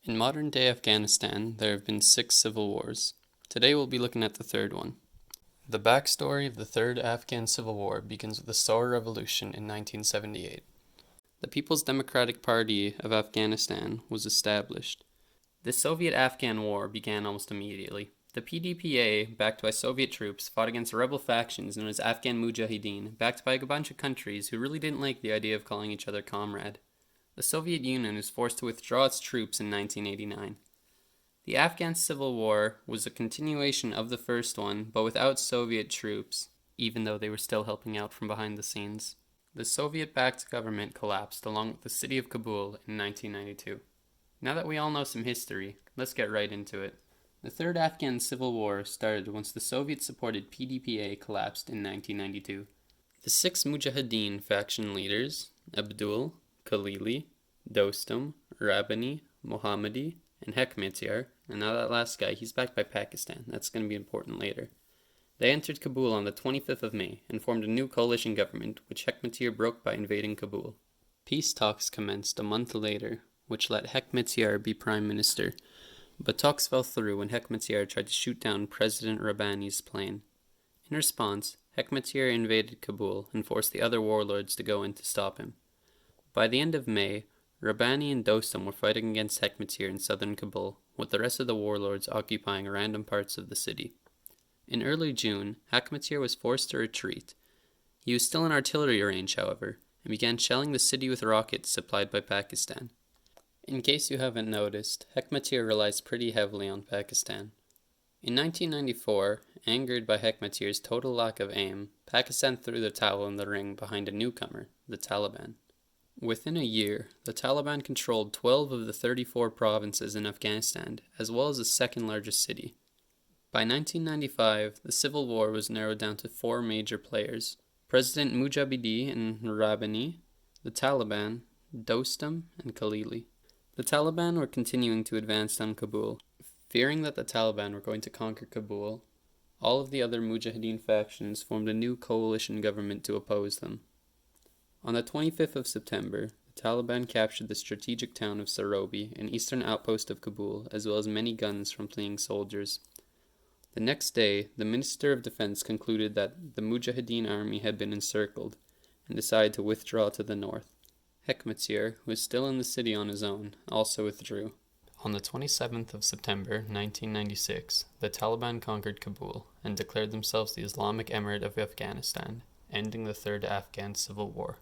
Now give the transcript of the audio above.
In modern-day Afghanistan, there have been 6 civil wars. Today we'll be looking at the third one. The backstory of the Third Afghan Civil War begins with the Saur Revolution in 1978. The People's Democratic Party of Afghanistan was established. The Soviet-Afghan War began almost immediately. The PDPA, backed by Soviet troops, fought against rebel factions known as Afghan Mujahideen, backed by a bunch of countries who really didn't like the idea of calling each other comrade. The Soviet Union was forced to withdraw its troops in 1989. The Afghan Civil War was a continuation of the first one, but without Soviet troops, even though they were still helping out from behind the scenes. The Soviet-backed government collapsed along with the city of Kabul in 1992. Now that we all know some history, let's get right into it. The Third Afghan Civil War started once the Soviet-supported PDPA collapsed in 1992. The 6 Mujahideen faction leaders, Abdul, Khalili, Dostum, Rabbani, Mohammadi, and Hekmatyar, and now that last guy, he's backed by Pakistan. That's going to be important later. They entered Kabul on the 25th of May and formed a new coalition government, which Hekmatyar broke by invading Kabul. Peace talks commenced a month later, which let Hekmatyar be prime minister, but talks fell through when Hekmatyar tried to shoot down President Rabbani's plane. In response, Hekmatyar invaded Kabul and forced the other warlords to go in to stop him. By the end of May, Rabbani and Dostum were fighting against Hekmatyar in southern Kabul, with the rest of the warlords occupying random parts of the city. In early June, Hekmatyar was forced to retreat. He was still in artillery range, however, and began shelling the city with rockets supplied by Pakistan. In case you haven't noticed, Hekmatyar relies pretty heavily on Pakistan. In 1994, angered by Hekmatyar's total lack of aim, Pakistan threw the towel in the ring behind a newcomer, the Taliban. Within a year, the Taliban controlled 12 of the 34 provinces in Afghanistan, as well as the second largest city. By 1995, the civil war was narrowed down to 4 major players: President Mujahideen and Rabbani, the Taliban, Dostum, and Khalili. The Taliban were continuing to advance on Kabul. Fearing that the Taliban were going to conquer Kabul, all of the other Mujahideen factions formed a new coalition government to oppose them. On the 25th of September, the Taliban captured the strategic town of Sarobi, an eastern outpost of Kabul, as well as many guns from fleeing soldiers. The next day, the Minister of Defense concluded that the Mujahideen army had been encircled, and decided to withdraw to the north. Hekmatyar, who was still in the city on his own, also withdrew. On the 27th of September 1996, the Taliban conquered Kabul and declared themselves the Islamic Emirate of Afghanistan, ending the Third Afghan Civil War.